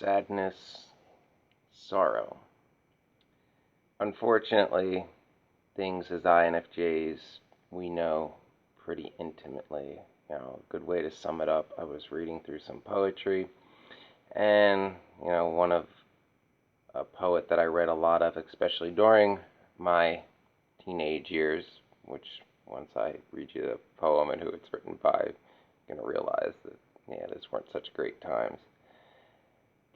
sadness, sorrow. Unfortunately, things as INFJs we know pretty intimately. A good way to sum it up, I was reading through some poetry, and, one of a poet that I read a lot of, especially during my teenage years, which once I read you the poem and who it's written by, you're going to realize that, these weren't such great times.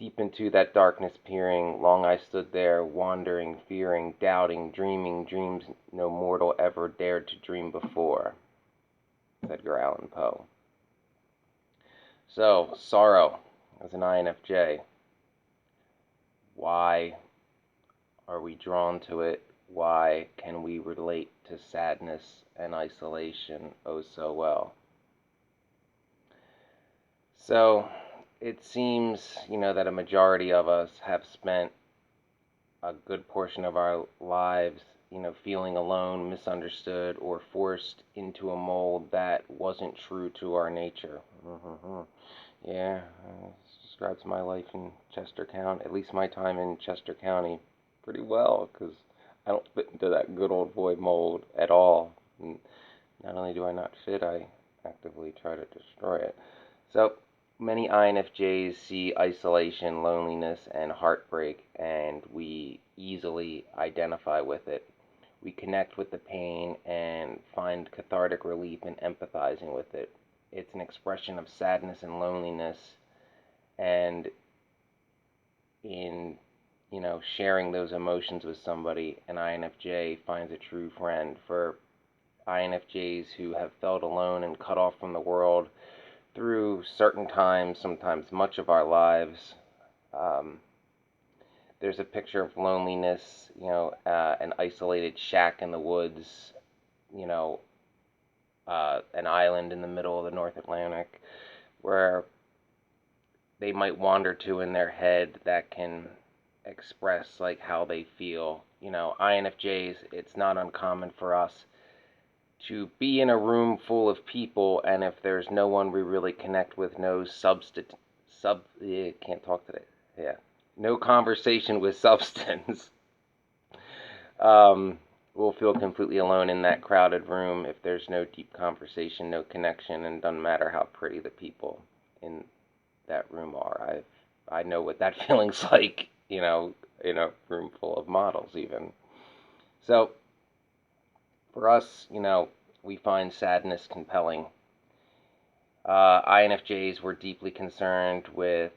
Deep into that darkness peering, long I stood there, wandering, fearing, doubting, dreaming dreams no mortal ever dared to dream before. Edgar Allan Poe. So, sorrow as an INFJ. Why are we drawn to it? Why can we relate to sadness and isolation oh so well? So, it seems, that a majority of us have spent a good portion of our lives, feeling alone, misunderstood, or forced into a mold that wasn't true to our nature. Yeah, this describes my life in Chester County, at least my time in Chester County, pretty well, because I don't fit into that good old boy mold at all. And not only do I not fit, I actively try to destroy it. So, many INFJs see isolation, loneliness, and heartbreak, and we easily identify with it. We connect with the pain and find cathartic relief in empathizing with it. It's an expression of sadness and loneliness, and in sharing those emotions with somebody, an INFJ finds a true friend. For INFJs who have felt alone and cut off from the world through certain times, sometimes much of our lives, there's a picture of loneliness, an isolated shack in the woods, an island in the middle of the North Atlantic, where they might wander to in their head that can express like how they feel. INFJs, it's not uncommon for us to be in a room full of people, and if there's no one we really connect with, can't talk today. Yeah, no conversation with substance. We'll feel completely alone in that crowded room if there's no deep conversation, no connection, and doesn't matter how pretty the people in that room are. I know what that feeling's like, in a room full of models even. So for us, we find sadness compelling. INFJs were deeply concerned with,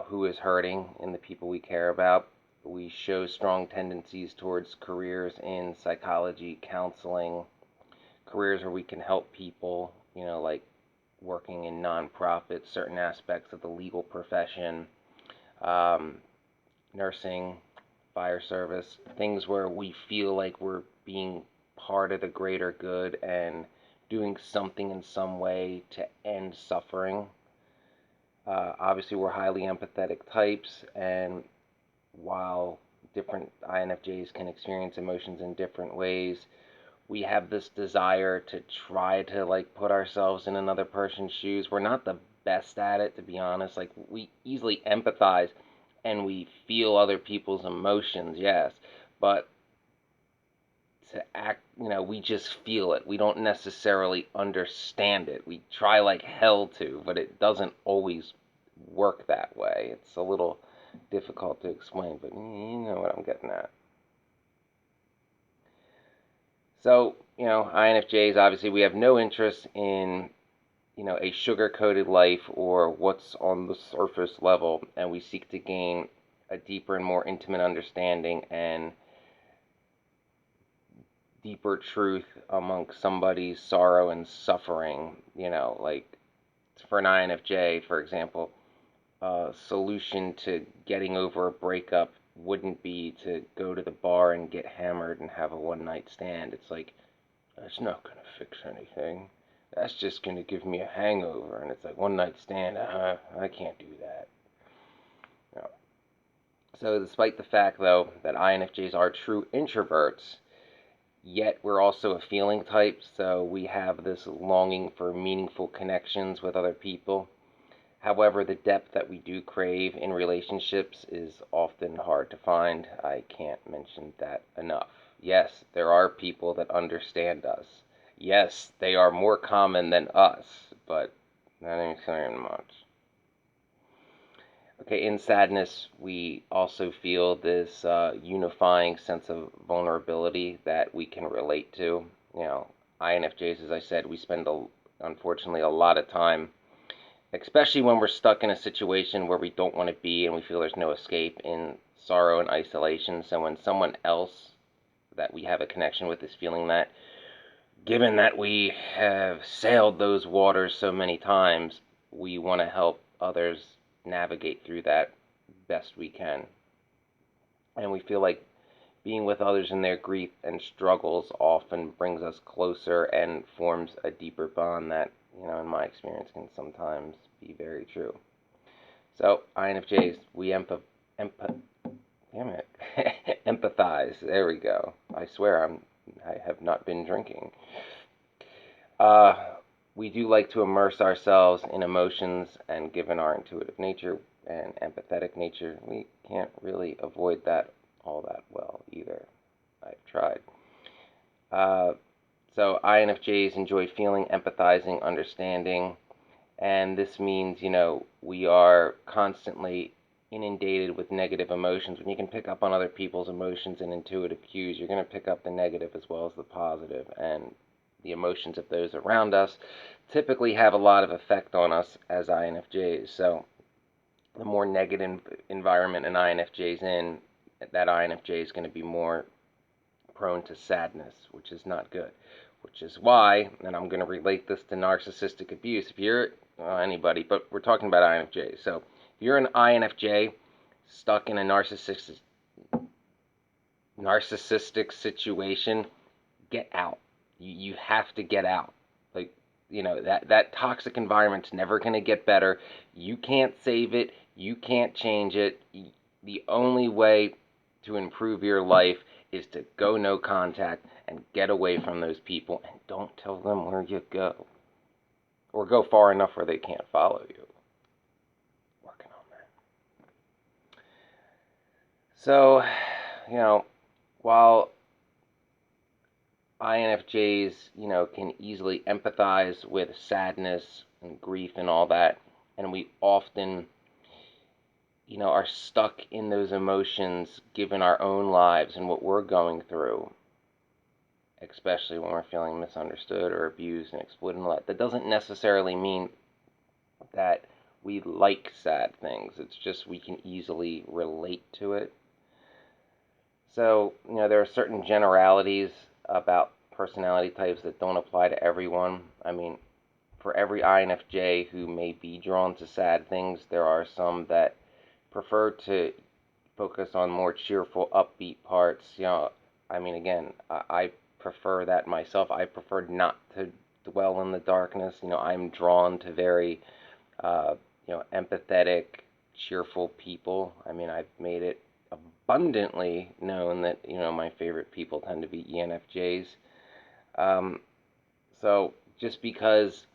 who is hurting in the people we care about. We show strong tendencies towards careers in psychology, counseling, careers where we can help people, like working in nonprofits, certain aspects of the legal profession, um, nursing, fire service, things where we feel like we're being part of the greater good and doing something in some way to end suffering. Obviously, we're highly empathetic types, and while different INFJs can experience emotions in different ways, we have this desire to try to like put ourselves in another person's shoes. We're not the best at it, to be honest. Like, we easily empathize and we feel other people's emotions, yes, but to act, we just feel it. We don't necessarily understand it. We try like hell to, but it doesn't always work that way. It's a little difficult to explain, but you know what I'm getting at. So, INFJs, obviously, we have no interest in, a sugar-coated life or what's on the surface level, and we seek to gain a deeper and more intimate understanding and deeper truth amongst somebody's sorrow and suffering. Like for an INFJ, for example, a solution to getting over a breakup wouldn't be to go to the bar and get hammered and have a one night stand. It's like, that's not going to fix anything. That's just going to give me a hangover. And it's like, one night stand, I can't do that. No. So, despite the fact, though, that INFJs are true introverts, yet we're also a feeling type, so we have this longing for meaningful connections with other people. However, the depth that we do crave in relationships is often hard to find. I can't mention that enough. Yes, there are people that understand us. Yes, they are more common than us, but that ain't saying much. Okay, in sadness, we also feel this unifying sense of vulnerability that we can relate to. You know, INFJs, as I said, we spend, unfortunately, a lot of time, especially when we're stuck in a situation where we don't want to be and we feel there's no escape, in sorrow and isolation. So when someone else that we have a connection with is feeling that, given that we have sailed those waters so many times, we want to help others navigate through that best we can. And we feel like being with others in their grief and struggles often brings us closer and forms a deeper bond that, in my experience, can sometimes be very true. So, INFJs, we damn it, empathize. There we go. I swear I have not been drinking. Uh, we do like to immerse ourselves in emotions, and given our intuitive nature and empathetic nature, we can't really avoid that all that well either. I've tried. Uh, so INFJs enjoy feeling, empathizing, understanding, and this means, we are constantly inundated with negative emotions. When you can pick up on other people's emotions and intuitive cues, you're going to pick up the negative as well as the positive, and the emotions of those around us typically have a lot of effect on us as INFJs. So the more negative environment an INFJ is in, that INFJ is going to be more prone to sadness, which is not good. Which is why, and I'm going to relate this to narcissistic abuse. If you're anybody, but we're talking about INFJ. So if you're an INFJ stuck in a narcissistic situation, get out. You have to get out. Like, that toxic environment's never going to get better. You can't save it. You can't change it. The only way to improve your life is to go no contact and get away from those people, and don't tell them where you go. Or go far enough where they can't follow you. Working on that. So, while INFJs, can easily empathize with sadness and grief and all that, and we often, are stuck in those emotions given our own lives and what we're going through, especially when we're feeling misunderstood or abused and exploited and all that. That doesn't necessarily mean that we like sad things. It's just we can easily relate to it. So, there are certain generalities about personality types that don't apply to everyone. I mean, for every INFJ who may be drawn to sad things, there are some that prefer to focus on more cheerful, upbeat parts. Again, I prefer that myself. I prefer not to dwell in the darkness. I'm drawn to very, empathetic, cheerful people. I've made it abundantly known that, my favorite people tend to be ENFJs. So just because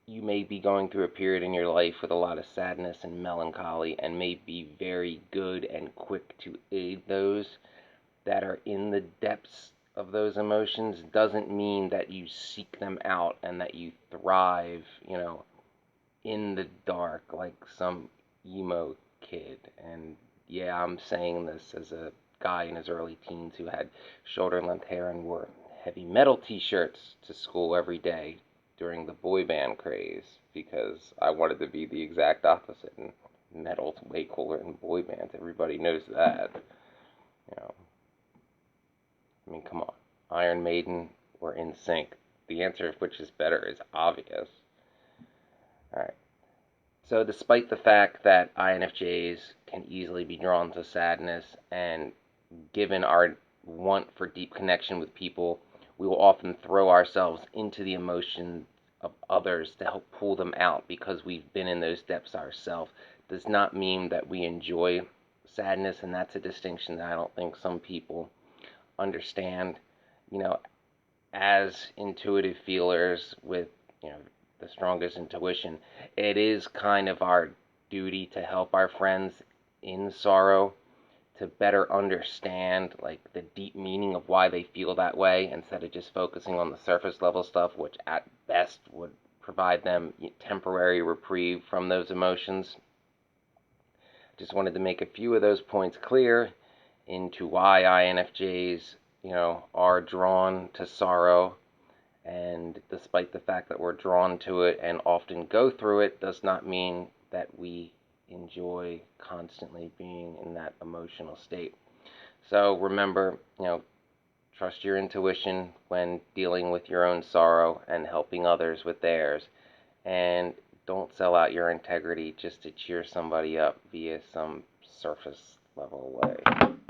you may be going through a period in your life with a lot of sadness and melancholy and may be very good and quick to aid those that are in the depths of those emotions doesn't mean that you seek them out and that you thrive, in the dark like some emo kid. And yeah, I'm saying this as a guy in his early teens who had shoulder length hair and wore heavy metal t-shirts to school every day during the boy band craze, because I wanted to be the exact opposite, and metal's way cooler than boy bands. Everybody knows that. You know, come on. Iron Maiden or In Sync. The answer of which is better is obvious. Alright. So, despite the fact that INFJs can easily be drawn to sadness, and given our want for deep connection with people, we will often throw ourselves into the emotion of others to help pull them out because we've been in those depths ourselves. Does not mean that we enjoy sadness, and that's a distinction that I don't think some people understand. You know, as intuitive feelers with, the strongest intuition, it is kind of our duty to help our friends in sorrow to better understand like the deep meaning of why they feel that way instead of just focusing on the surface level stuff, which at best would provide them temporary reprieve from those emotions. Just wanted to make a few of those points clear into why INFJs, are drawn to sorrow. And despite the fact that we're drawn to it and often go through it, does not mean that we enjoy constantly being in that emotional state. So remember, trust your intuition when dealing with your own sorrow and helping others with theirs. And don't sell out your integrity just to cheer somebody up via some surface level way.